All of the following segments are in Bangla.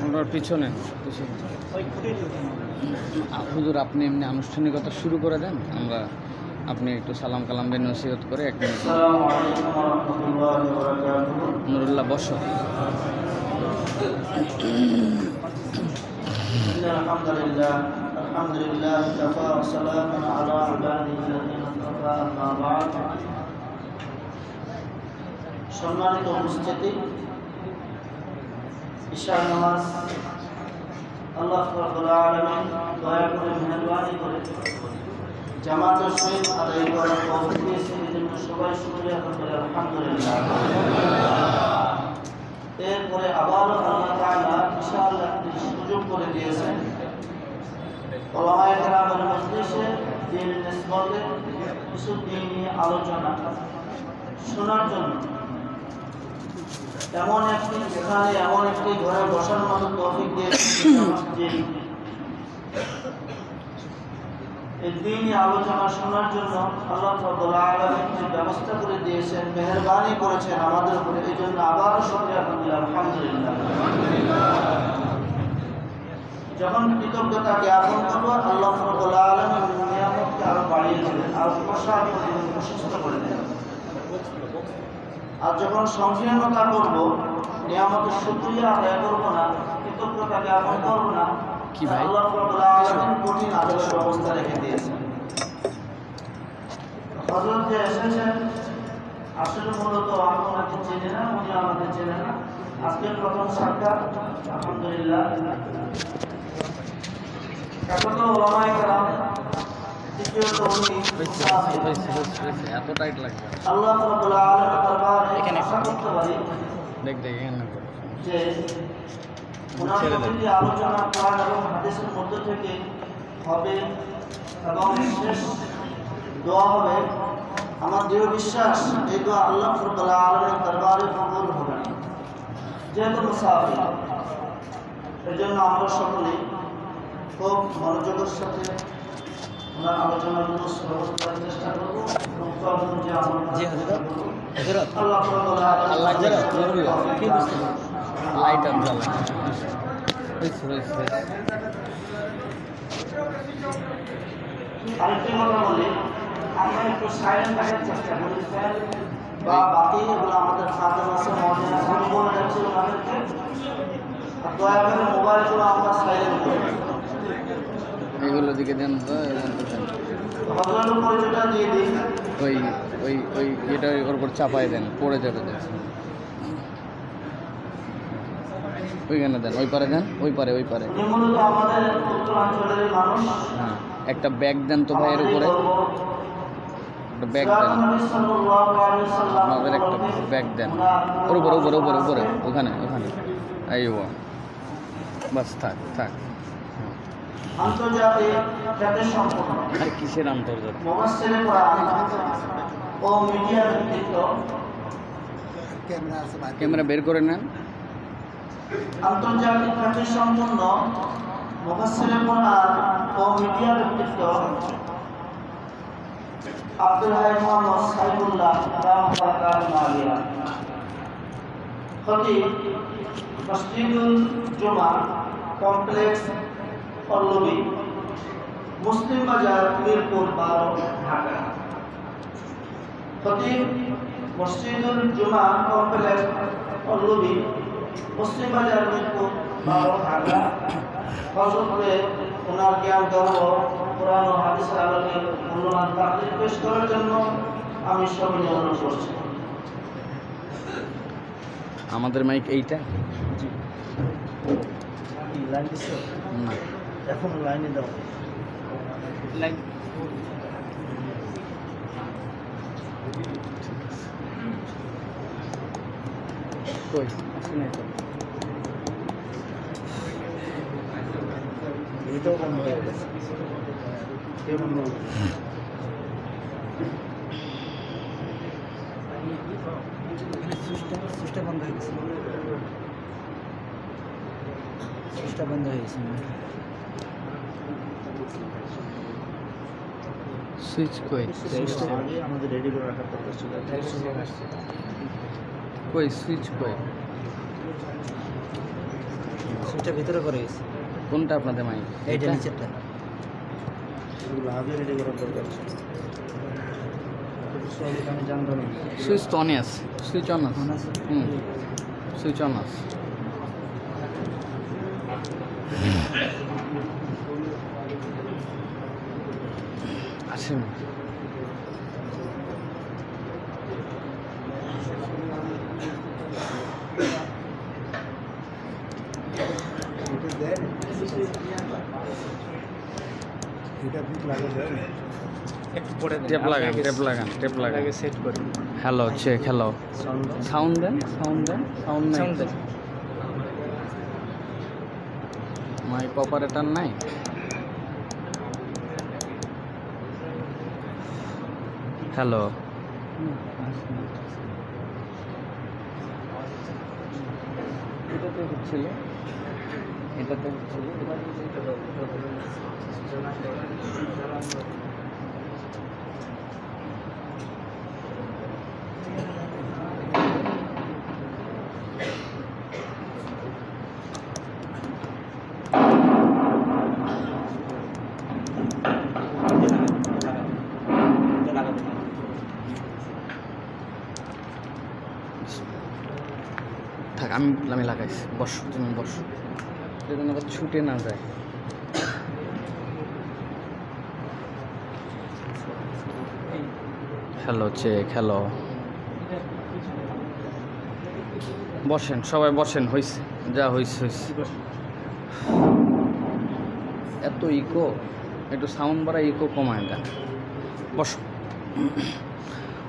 ওনার পিছনে হুজুর আপনি এমনি আনুষ্ঠানিকতা শুরু করে দেন, আমরা আপনি একটু সালাম কালাম দিয়ে নসিহত করে 1 মিনিট। নুরুল্লাহ বসো। আলহামদুলিল্লাহ কাফা ওয়া সালামুন আলা ইবাদিল্লাযিনা ইসতাফা, আম্মা বা'দ। সম্মানিত উপস্থিতি, ঈশার নামাজ আল্লাহ রাব্বুল আলামিন দয়া করে মেহেরবানি করে জামাতের সহিত আদায় করার তৌফিক দিয়েছেন। এজন্য সবাই শুকরিয়া করবেন আলহামদুলিল্লাহ। এরপরে আবারও আল্লাহ তাআলা বিশাল একটি সুযোগ করে দিয়েছেন উলামায়ে কেরামের মজলিসে দ্বীনের নিসবতে কিছু দ্বীনি আলোচনা শোনার জন্য। এমন একটি স্থানে, এমন একটি ঘরে বসার মতো তৌফিক দিয়েছেন যে এই দ্বীনি আলোচনা শোনার জন্য আল্লাহ রাব্বুল আলামিন যে ব্যবস্থা করে দিয়েছেন, মেহেরবানি করেছেন আমাদের উপরে। এই জন্য আবারও শুকরিয়া করি আলহামদুলিল্লাহ। যখন কৃতজ্ঞতা জ্ঞাপন করবো, আল্লাহ রাব্বুল আলামিন নিয়ামতকে আরো বাড়িয়ে দেবেন, আরো প্রসার করে দেবেন, প্রশস্ত করে দেবেন। আর যখন সংকীর্ণতা করবো, নিয়ামতের শুকরিয়া আদায় করবো না, কৃতজ্ঞতা জ্ঞাপন করবো না, আল্লাহ রাব্বুল আলামিন কঠিন আযাবের ব্যবস্থা রেখে দিয়েছেন। হযরত যে এসেছেন আসলে মূলত আমাকে চেনে না, উনি আমাকে চেনে না। আজকের প্রথম সাক্ষাৎ, আলহামদুলিল্লাহ। এখন তো ওলামায়ে কেরাম, দ্বিতীয়ত উনি এত টাইট লাগবে। আল্লাহ রাব্বুল আলামিনের দরবারে এখানে আশা করতে পারি দেখ এখানে যে ওনার প্রতি আলোচনা কোরআন এবং হাদিসের মধ্য থেকে হবে এবং শেষ দোয়া হবে। আমার দৃঢ় বিশ্বাস এই দোয়া আল্লাহ রাব্বুল আলামিনের দরবারে কবুল হবে, যেহেতু মুসাফির। এর জন্য আমরা সকলেই খুব মনোযোগের সাথে ওনার আলোচনাগুলো শ্রবণ করার চেষ্টা করবো এবং তখন যে আমরা আল্লাহ রাব্বুল আলামিন লাইট আপ জ্বালা আরেকটি কথা বলি, আমরা একটু সাইলেন্ট থাকার চেষ্টা করি। ফ্যান বা বাতি এগুলো আমাদের খাতার আছে, মনে আছে, আমি বলে যাচ্ছি ওনাদেরকে দয়া করে মোবাইলগুলো আমরা সাইলেন্ট করি। এগুলো দিকে দেন তো, হজরতের পরিচয়টা দিয়ে দিই। ওই ওই ওই এটা ওর উপর চাপাই দেন, পড়ে যাবে। ওইখানে দেন, ওই পারে দেন, ওই পারে। উনি মূলত আমাদের উত্তরাঞ্চলের মানুষ। হ্যাঁ, একটা ব্যাগ দেন তো ভাইয়ের উপরে, একটা ব্যাগ দেন, আপনাদের একটা ব্যাগ দেন। ওর উপরে ওখানে আইও, বাস থাক। আন্তর্জাতিক খ্যাতির সম্পন্ন আর কিসের আন্তর্জাতিক? মুফাসসিরে কোরআন ও মিডিয়া ভিত্তিক ক্যামেরা বের করে নেন। আন্তর্জাতিক খ্যাতির সম্পন্ন মুফাসসিরে কোরআন ও মিডিয়া ভিত্তিক আব্দুল হাই মোহাম্মদ সাইফুল্লাহ রাহমাতুল্লাহ আলাইহি খতিব মসজিদুল জুমা কমপ্লেক্স পল্লবী, মুসলিম বাজার, মিরপুর 12, ঢাকা। খতিব মসজিদুল জুমা কমপ্লেক্স পল্লবী, মুসলিম বাজার, মিরপুর 12, ঢাকা। হযরতে ওনার জ্ঞান ধর্ম কোরআন ও হাদিসের আলোকে মূল্যবান তাকরীর পেশ করার জন্য আমি সবিনয় অনুরোধ করছি। আমাদের মাইক এইটা লাইন দিছো না, এখন লাইনে দাও। লাইন কই শুনে তো এটাও বন্ধ হয়ে গেছে। সুইচটা বন্ধ হয়ে গেছে। সুইচ কই? আমাদের রেডি করে রাখার দরকার ছিল। কই সুইচ কই? সুইচটা ভিতরে করে গেছে। কোনটা আপনাদের মাইক? এইটা নিচেরটা। আমি জানতাম না। সুইচ তো অনই আছে, সুইচ অন আছে। সুইচ অন আছে। আসেন টেপ লাগান, টেপ লাগান, টেপ লাগান। সেট করি। হ্যালো চেক, হ্যালো সাউন্ড দেন, সাউন্ড দেন, সাউন্ড নাই। সাউন্ড দেন। মাইক অপারেটর নাই। হ্যালো এটাতে হচ্ছিল, এটাতে হচ্ছিল। থাক, আমি লাগাইছি। বসো, তুমি বসো, যেন আবার ছুটে না যায়। Hello check, hello. বসেন সবাই, বসেন। হয়েছে যা হয়েছে হয়েছে। এত ইকো, একটু সাউন্ড বাড়া, ইকো কমায় দেন। বসো।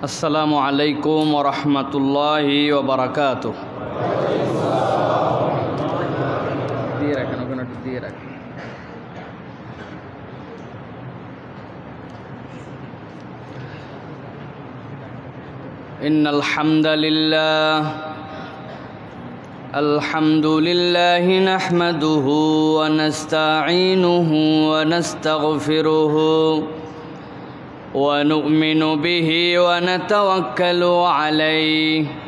আসসালামু আলাইকুম ওয়া রাহমাতুল্লাহি ওয়া বারাকাতুহু। দিয়ে রাখেন, ওখানে একটু দিয়ে রাখেন। ইন্নাল হামদালিল্লাহ আলহামদুলিল্লাহি নাহমাদুহু ওয়া নাস্তাঈনুহু ওয়া নাস্তাগফিরুহু ওয়া নু'মিনু বিহি ওয়া নাতাওয়াক্কালু আলাইহি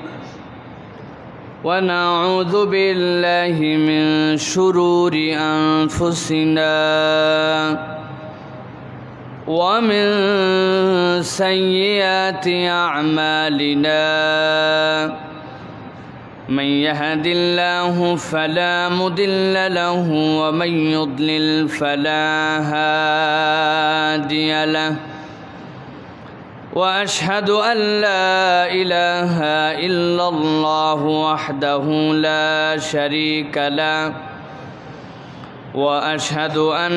ونعوذ بالله من شرور أنفسنا ومن سيئات أعمالنا من يهد الله فلا مضل له ومن يضلل فلا هادي له وأشهد أن لا إله إلا الله وحده لا شريك له وأشهد أن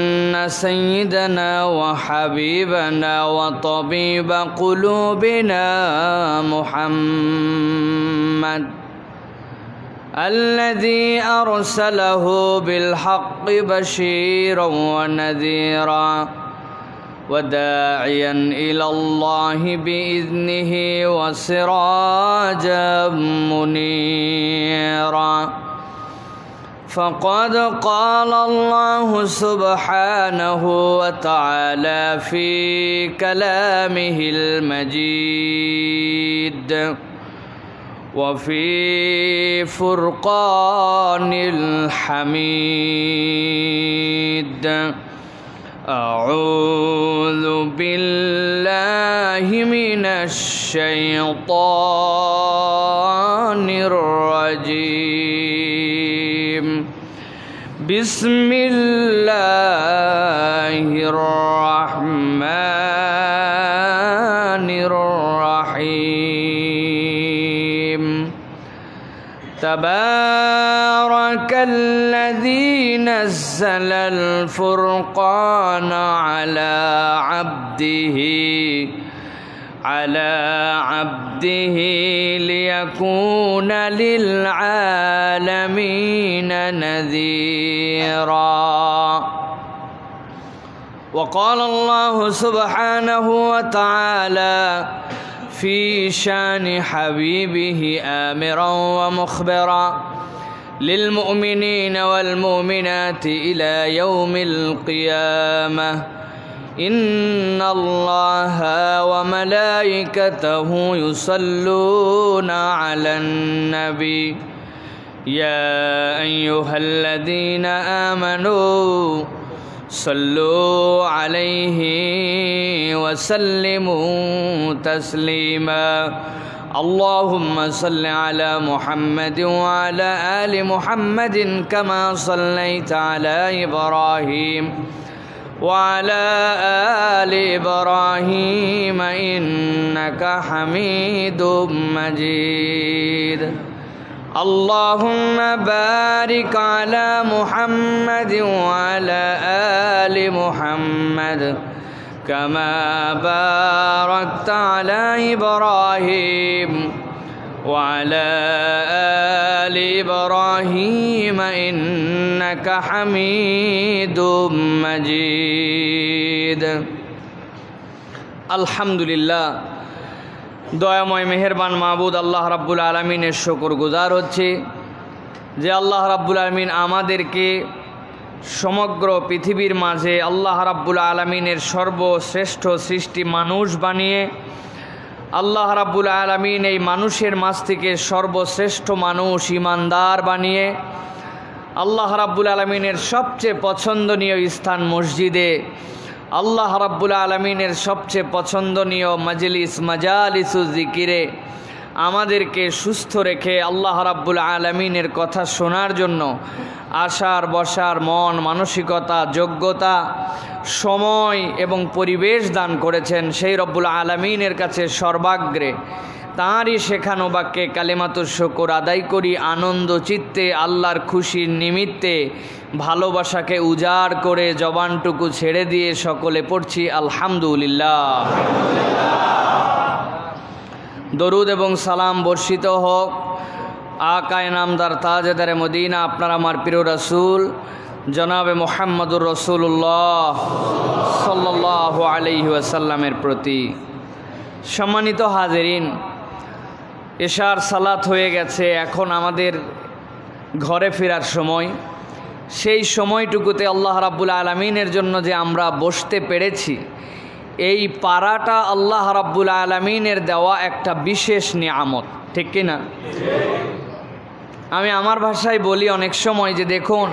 سيدنا وحبيبنا وطبيب قلوبنا محمد الذي أرسله بالحق بشيرا ونذيرا وداعيا إلى الله بإذنه وسراجا منيرا فقد قال الله سبحانه وتعالى في كلامه المجيد وفي فرقان الحميد أعوذ بالله من الشيطان الرجيم بسم الله الرحمن الرحيم تبارك الذي نزل الفرقان على عبده ليكون للعالمين نذيرا وقال الله سبحانه وتعالى في شان حبيبه آمرا ومخبرا للمؤمنين والمؤمنات إلى يوم القيامة إن الله وملائكته يصلون على النبي يا أيها الذين آمنوا صلوا عليه وسلموا تسليما اللهم صل على محمد وعلى آل محمد كما صليت على إبراهيم وعلى آل إبراهيم إنك حميد مجيد اللهم بارك على محمد وعلى آل محمد كما باركت على إبراهيم وعلى آل إبراهيم إنك حميد مجيد الحمد لله দয়াময় মেহেরবান মাবুদ আল্লাহ রাব্বুল আলামিনের শুকরগুজার হচ্ছে যে আল্লাহ রাব্বুল আলামিন আমাদেরকে সমগ্র পৃথিবীর মাঝে আল্লাহ রাব্বুল আলামিনের সর্বশ্রেষ্ঠ সৃষ্টি মানুষ বানিয়ে আল্লাহ রাব্বুল আলামিন এই মানুষের মাঝ থেকে সর্বশ্রেষ্ঠ মানুষ ঈমানদার বানিয়ে আল্লাহ রাব্বুল আলামিনের সবচেয়ে পছন্দনীয় স্থান মসজিদে আল্লাহ রাব্বুল আলামিনের সবচেয়ে পছন্দনীয় মাজালিসুজ জিকিরে আমাদেরকে সুস্থ রেখে আল্লাহ রাব্বুল আলামিনের কথা শোনার জন্য আসার বসার মন মানসিকতা যোগ্যতা সময় এবং পরিবেশ দান করেছেন সেই রব্বুল আলামিনের কাছে সর্বাগ্রে তাঁরই শেখানো বাক্যে কালিমাতুশ শুকর আদায় করি আনন্দ চিত্তে আল্লাহর খুশির নিমিত্তে ভালোবাসাকে উজাড় করে জবানটুকু ছেড়ে দিয়ে সকলে পড়ছি আলহামদুলিল্লাহ। দরুদ এবং সালাম বর্ষিত হোক আকায়ে নামদার তাজেদারে মদিনা আপনার আমার প্রিয় রাসূল জনাবে মুহাম্মদুর রাসূলুল্লাহ সাল্লাল্লাহু আলাইহি ওয়াসাল্লামের প্রতি। সম্মানিত হাজিরিন, এশার সালাত হয়ে গেছে, এখন আমাদের ঘরে ফেরার সময়। সেই সময়টুকুতে আল্লাহ রাব্বুল আলামিনের জন্য যে আমরা বসতে পেরেছি, এই পাড়াটা আল্লাহ রাব্বুল আলামিনের দেওয়া একটা বিশেষ নিয়ামত, ঠিক কি না? আমি আমার ভাষায় বলি অনেক সময় যে দেখুন,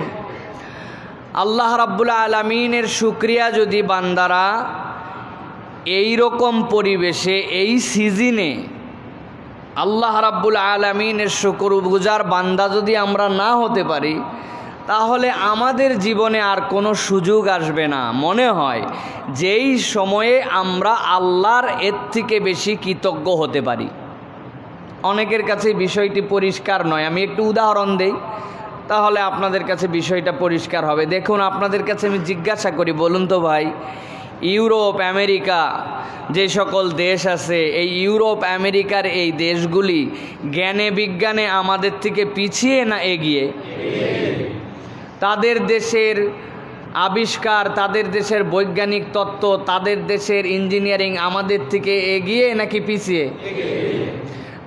আল্লাহ রাব্বুল আলামিনের শুকরিয়া যদি বান্দারা এই রকম পরিবেশে এই সিজনে আল্লাহ রাব্বুল আলামিনের শুকরগুজার বান্দা যদি আমরা না হতে পারি, তাহলে আমাদের জীবনে আর কোনো সুযোগ আসবে না। মনে হয় যেই সময়ে আমরা আল্লাহর এর থেকে বেশি কৃতজ্ঞ হতে পারি। অনেকের কাছে বিষয়টি পরিষ্কার নয়, আমি একটু উদাহরণ দেই, তাহলে আপনাদের কাছে বিষয়টা পরিষ্কার হবে। দেখুন, আপনাদের কাছে আমি জিজ্ঞাসা করি, বলুন তো ভাই, ইউরোপ আমেরিকা যে সকল দেশ আছে, এই ইউরোপ আমেরিকার এই দেশগুলি জ্ঞানে বিজ্ঞানে আমাদের থেকে পিছিয়ে না এগিয়ে? তাদের দেশের আবিষ্কার, তাদের দেশের বৈজ্ঞানিক তত্ত্ব, তাদের দেশের ইঞ্জিনিয়ারিং আমাদের থেকে এগিয়ে নাকি পিছিয়ে?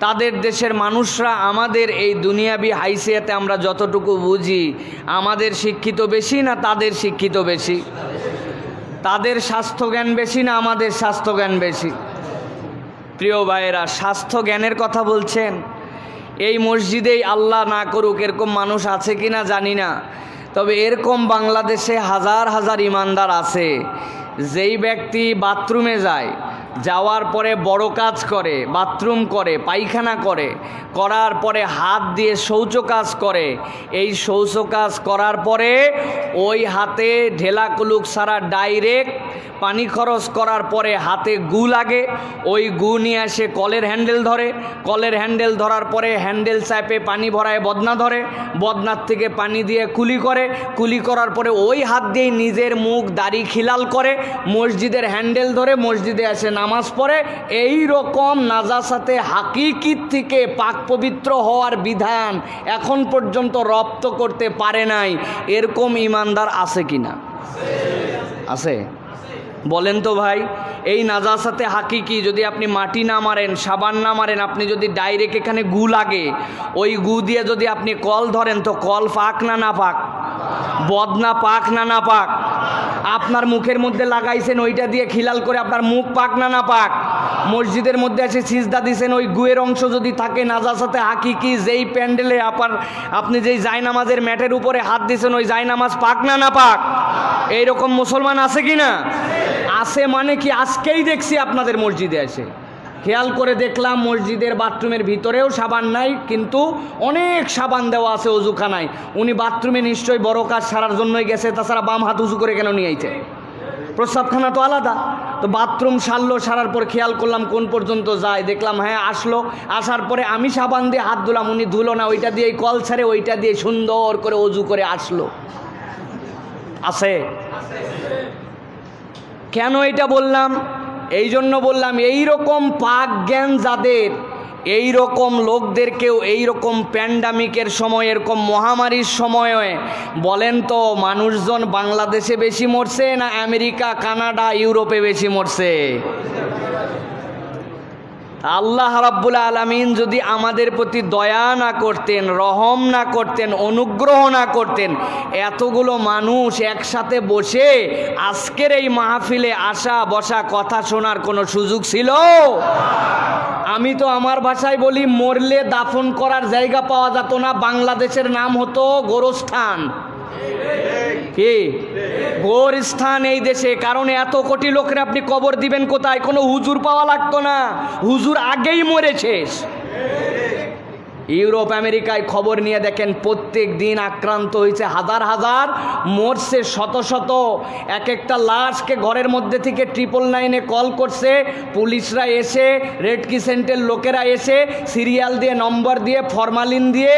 তাদের দেশের মানুষরা আমাদের এই দুনিয়াবি হাইসিয়াতে আমরা যতটুকু বুঝি, আমাদের শিক্ষিত বেশি না তাদের শিক্ষিত বেশি? তাদের স্বাস্থ্য জ্ঞান বেশি না আমাদের স্বাস্থ্য জ্ঞান বেশি? প্রিয় ভাইয়েরা, স্বাস্থ্য জ্ঞানের কথা বলছেন, এই মসজিদেই আল্লাহ না করুক এরকম মানুষ আছে কি না জানি না, তবে এরকম বাংলাদেশে হাজার হাজার ইমানদার আছে, যেই ব্যক্তি বাথরুমে যায়, যাওয়ার পরে বড় কাজ করে, বাথরুম করে, পায়খানা করে, করার পরে হাত দিয়ে শৌচ কাজ করে, এই শৌচ কাজ করার পরে ওই হাতে ঢেলা কুলুক সারা ডাইরেক্ট পানি খরচ করার পরে হাতে গু লাগে, ওই গু নিয়ে আসে কলের হ্যান্ডেল ধরে, কলের হ্যান্ডেল ধরার পরে হ্যান্ডেল চাপে পানি ভরায় বদনা ধরে, বদনার থেকে পানি দিয়ে কুলি করে, কুলি করার পরে ওই হাত দিয়েই নিজের মুখ দাড়ি খিলাল করে, মসজিদের হ্যান্ডেল ধরে মসজিদে আসে নামাজ পড়ে। এই রকম নাজাসাতে হাকিকিত থেকে পাক পবিত্র হওয়ার বিধান এখন পর্যন্ত রপ্ত করতে পারে নাই, এরকম ইমানদার আছে কিনা? আছে? বলেন তো ভাই, এই নাজাসাতে হাকিকি যদি আপনি মাটি না মারেন, সাবান না মারেন, আপনি যদি ডাইরেক্ট এখানে গু লাগে, ওই গু দিয়ে যদি আপনি কল ধরেন, তো কল পাক না না পাক? বদনা পাক না না পাক? আপনার মুখের মধ্যে লাগাইছেন, ওইটা দিয়ে খিলাল করে আপনার মুখ পাক না না পাক? মসজিদের মধ্যে এসে সিজদা দিছেন, ওই গুয়ের অংশ যদি থাকে নাজাসাতে হাকিকি, যেই প্যান্ডেলে আপনি যেই জায়নামাজের ম্যাটের উপরে হাত দিছেন, ওই জায়নামাজ পাক না না পাক? এইরকম মুসলমান আছে কি না? আছে মানে কি? আজকেই দেখছি আপনাদের মসজিদে এসে, খেয়াল করে দেখলাম মসজিদের বাথরুমের ভিতরেও সাবান নাই, কিন্তু অনেক সাবান দেওয়া আছে অজুখানায়। উনি বাথরুমে নিশ্চয়ই বড় কাজ সারার জন্যই গেছে, তাছাড়া বাম হাত উজু করে কেন নিয়ে আইছে? প্রস্রাবখানা তো আলাদা। তো বাথরুম সারলো, সারার পর খেয়াল করলাম কোন পর্যন্ত যায়, দেখলাম হ্যাঁ আসলো। আসার পরে আমি সাবান দিয়ে হাত ধুলাম, উনি ধুলো না, ওইটা দিয়ে কল ছাড়ে ওইটা দিয়ে সুন্দর করে অজু করে আসলো। আছে? কেন এটা বললাম? এই জন্য বললাম, এই রকম পাক জ্ঞান যাদের, এই রকম লোকদেরকেও এই রকম প্যান্ডামিকের সময়, এরকম মহামারীর সময়ে বলেন তো মানুষজন বাংলাদেশে বেশি মরছে না আমেরিকা, কানাডা, ইউরোপে বেশি মরছে? আল্লাহ রাব্বুল আলামিন যদি আমাদের প্রতি দয়া না করতেন, রহম না করতেন, অনুগ্রহ না করতেন, এতগুলো মানুষ একসাথে বসে আজকের এই মাহফিলে আসা বসা কথা শোনার কোনো সুযোগ ছিল? আমি তো আমার ভাষায় বলি, মরলে দাফন করার জায়গা পাওয়া যেত না, বাংলাদেশের নাম হতো গোরস্থান। কি গোরস্থান এই দেশে? কারণ এত কোটি লোকের আপনি কবর দিবেন কোথায়? কোনো হুজুর পাওয়া লাগতো না, হুজুর আগেই মরেছে। ইউরোপ আমেরিকায় খবর নিয়ে দেখেন, প্রত্যেক দিন আক্রান্ত হয়েছে হাজার হাজার, মরছে শত শত। এক একটা লাশকে ঘরের মধ্যে থেকে 999-এ কল করছে, পুলিশরা এসে, রেড ক্রিসেন্টের লোকেরা এসে সিরিয়াল দিয়ে, নম্বর দিয়ে, ফরমালিন দিয়ে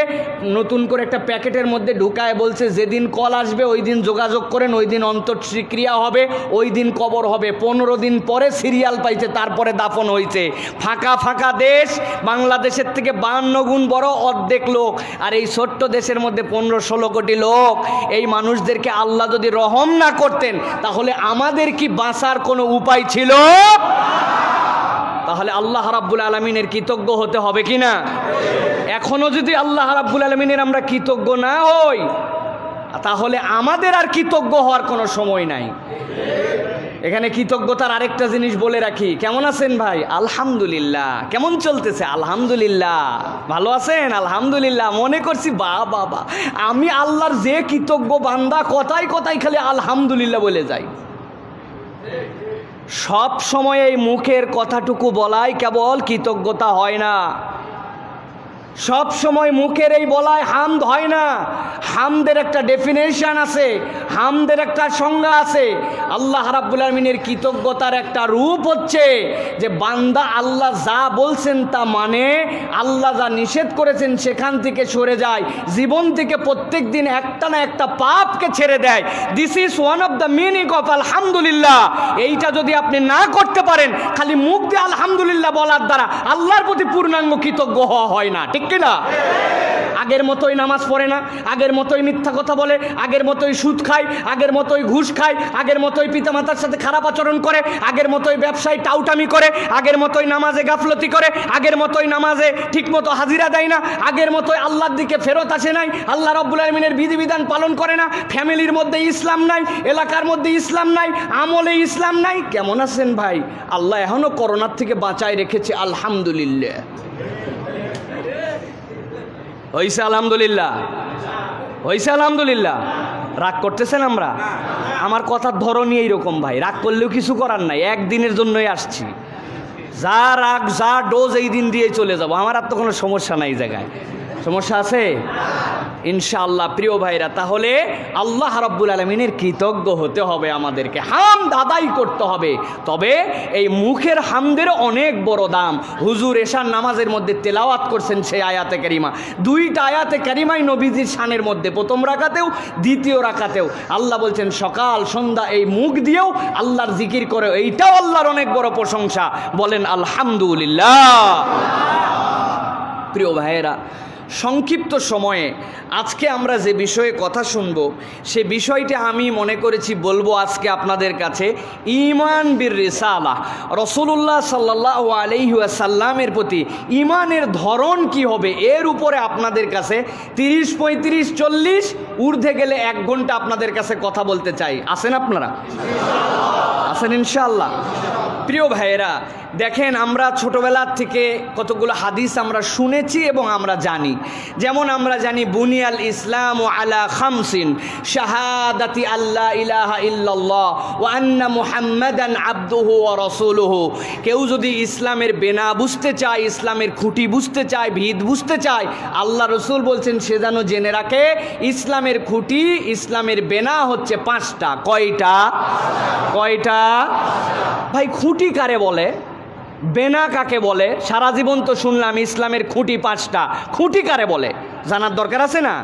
নতুন করে একটা প্যাকেটের মধ্যে ঢুকায় বলছে যেদিন কল আসবে ওই দিন যোগাযোগ করেন, ওই দিন অন্তঃক্রিয়া হবে, ওই দিন কবর হবে। 15 দিন পরে সিরিয়াল পাইছে, তারপরে দাফন হয়েছে। ফাঁকা ফাঁকা দেশ, বাংলাদেশের থেকে 52 গুণ বড়, অর্ধেক লোক। আর এই ছোট্ট দেশের মধ্যে 15-16 কোটি লোক। এই মানুষদেরকে আল্লাহ যদি রহম না করতেন, তাহলে আমাদের কি বাঁচার কোনো উপায় ছিল? তাহলে আল্লাহ রাব্বুল আলামিনের কৃতজ্ঞ হতে হবে কি না? এখনো যদি আল্লাহ রাব্বুল আলামিনের আমরা কৃতজ্ঞ না হই, তাহলে আমাদের আর কৃতজ্ঞ হওয়ার কোনো সময় নাই। এখানে কৃতজ্ঞতার আরেকটা জিনিস বলে রাখি। কেমন আছেন ভাই? আলহামদুলিল্লাহ। কেমন চলতেছে? আলহামদুলিল্লাহ। ভালো আছেন? আলহামদুলিল্লাহ। মনে করছি বাবা আমি আল্লাহর যে কৃতজ্ঞ বান্দা, কথায় কথায় খালি আলহামদুলিল্লাহ বলে যাই। সব সময় এই মুখের কথাটুকু বলাই কেবল কৃতজ্ঞতা হয় না, সব সময় মুখের এই বলায় হামদ হয় না। হামদের একটা ডেফিনেশন আছে, হামদের একটা সংজ্ঞা আছে। আল্লাহ রাব্বুল আলামিনের কৃতজ্ঞতার একটা রূপ হচ্ছে যে বান্দা আল্লাহ যা বলছেন তা মানে, আল্লাহ যা নিষেধ করেছেন সেখান থেকে সরে যায়, জীবন থেকে প্রত্যেক দিন একটা না একটা পাপকে ছেড়ে দেয়। This is one of the meaning of আলহামদুলিল্লাহ। এইটা যদি আপনি না করতে পারেন, খালি মুখ দিয়ে আলহামদুলিল্লাহ বলার দ্বারা আল্লাহর প্রতি পূর্ণাঙ্গ কৃতজ্ঞ হওয়া হয় না, ঠিক কিনা? আগের মতোই নামাজ পড়ে না, আগের মতোই মিথ্যা কথা বলে, আগের মতোই সুদ খায়, আগের মতোই ঘুষ খায়, আগের মতোই পিতামাতার সাথে খারাপ আচরণ করে, আগের মতোই ব্যবসায় টাউটামি করে, আগের মতোই নামাজে গাফলতি করে, আগের মতোই নামাজে ঠিকমতো হাজিরা দেয় না, আগের মতোই আল্লাহর দিকে ফেরত আসে নাই, আল্লাহ রাব্বুল আলামিনের বিধিবিধান পালন করে না, ফ্যামিলির মধ্যে ইসলাম নাই, এলাকার মধ্যে ইসলাম নাই, আমলে ইসলাম নাই। কেমন আছেন ভাই? আল্লাহ এখনো করোনার থেকে বাঁচায় রেখেছে, আলহামদুলিল্লাহ। হইছে আলহামদুলিল্লাহ, হইছে আলহামদুলিল্লাহ। রাগ করতেছেন? আমরা আমার কথার ধরনই এইরকম ভাই, রাগ করলেও কিছু করার নাই, একদিনের জন্যই আসছি। যা রাগ যা ডোজ এই দিন দিয়ে চলে যাব, আমার আর তো কোনো সমস্যা নাই। জায়গায় সমস্যা আছে ইনশাআল্লাহ। প্রিয় ভাইরা, তাহলে আল্লাহ রাব্বুল আলামিনের কৃতজ্ঞ হতে হবে, আমাদেরকে হামদ আদায় করতে হবে। তবে এই মুখের হামদের অনেক বড় দাম। হুজুর এশার নামাজের মধ্যে তেলাওয়াত করছেন সেই আয়াতে কারিমা, 2টা আয়াতে কারিমাই নবীজির শানের মধ্যে, প্রথম রাকাতেও দ্বিতীয় রাকাতেও। আল্লাহ বলছেন সকাল সন্ধ্যা এই মুখ দিয়েও আল্লাহর জিকির করে, এইটাও আল্লাহর অনেক বড় প্রশংসা। বলেন আলহামদুলিল্লাহ। প্রিয় ভাইয়েরা, সংক্ষিপ্ত সময়ে আজকে আমরা যে বিষয়ে কথা শুনব সে বিষয়টা আমি মনে করেছি বলবো আজকে আপনাদের কাছে ঈমান বির রিসালাহ, রাসূলুল্লাহ সাল্লাল্লাহু আলাইহি ওয়াসাল্লামের প্রতি ঈমানের ধরন কি হবে এর উপরে আপনাদের কাছে 30, 35, 40 ঊর্ধ্বে গেলে 1 ঘন্টা আপনাদের কাছে কথা বলতে চাই। আছেন আপনারা? আছেন ইনশাআল্লাহ? প্রিয় ভাইয়েরা, দেখেন আমরা ছোটবেলার থেকে কতগুলো হাদিস আমরা শুনেছি এবং আমরা জানি। যেমন আমরা জানি বুনিয়াল ইসলাম আলা খামসিন, শাহাদাতি আল্লাহ ইলাহা ইল্লাল্লাহ ওয়া আন্না মুহাম্মাদান আবদুহু ওয়া রাসূলুহু। কেউ যদি ইসলামের বেনা বুঝতে চায়, ইসলামের খুঁটি বুঝতে চায়, ভিত বুঝতে চায়, আল্লাহ রসুল বলছেন সে যেন জেনে রাখে ইসলামের খুঁটি, ইসলামের বেনা হচ্ছে 5টা। কয়টা? কয়টা? ভাই খুঁটি কারে বলে, বেনা কাকে বলে? সারা জীবন তো শুনলাম ইসলামের খুঁটি 5টা। খুঁটি কারে বলে জানার দরকার আছে না?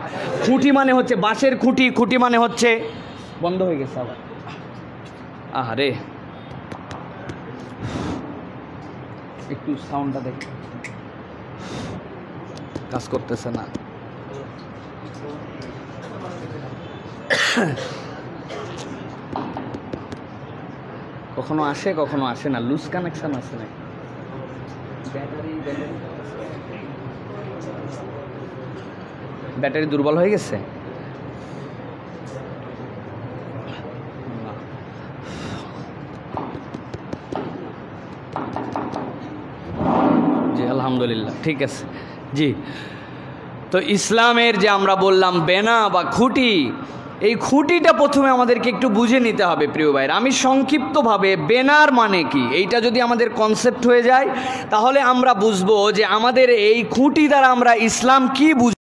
খুঁটি মানে হচ্ছে বাঁশের খুঁটি, খুঁটি মানে হচ্ছে বন্ধ হয়ে গেছে আবার, আরে একটু সাউন্ডটা দেখ, কাজ করতেছে না। কখনো আসে কখনো আসে না, লুজ কানেকশন আছে না। ব্যাটারি দুর্বল হয়ে গেছে। জি আলহামদুলিল্লাহ, ঠিক আছে। জি, তো ইসলামের যে আমরা বললাম বেনা বা খুঁটি, এই খুঁটিটা প্রথমে আমাদেরকে একটু বুঝে নিতে হবে প্রিয় ভাইরা। আমি সংক্ষিপ্তভাবে বেনার মানে কি এইটা যদি আমাদের কনসেপ্ট হয়ে যায় তাহলে আমরা বুঝবো যে আমাদের এই খুঁটি দ্বারা আমরা ইসলাম কি বুঝি।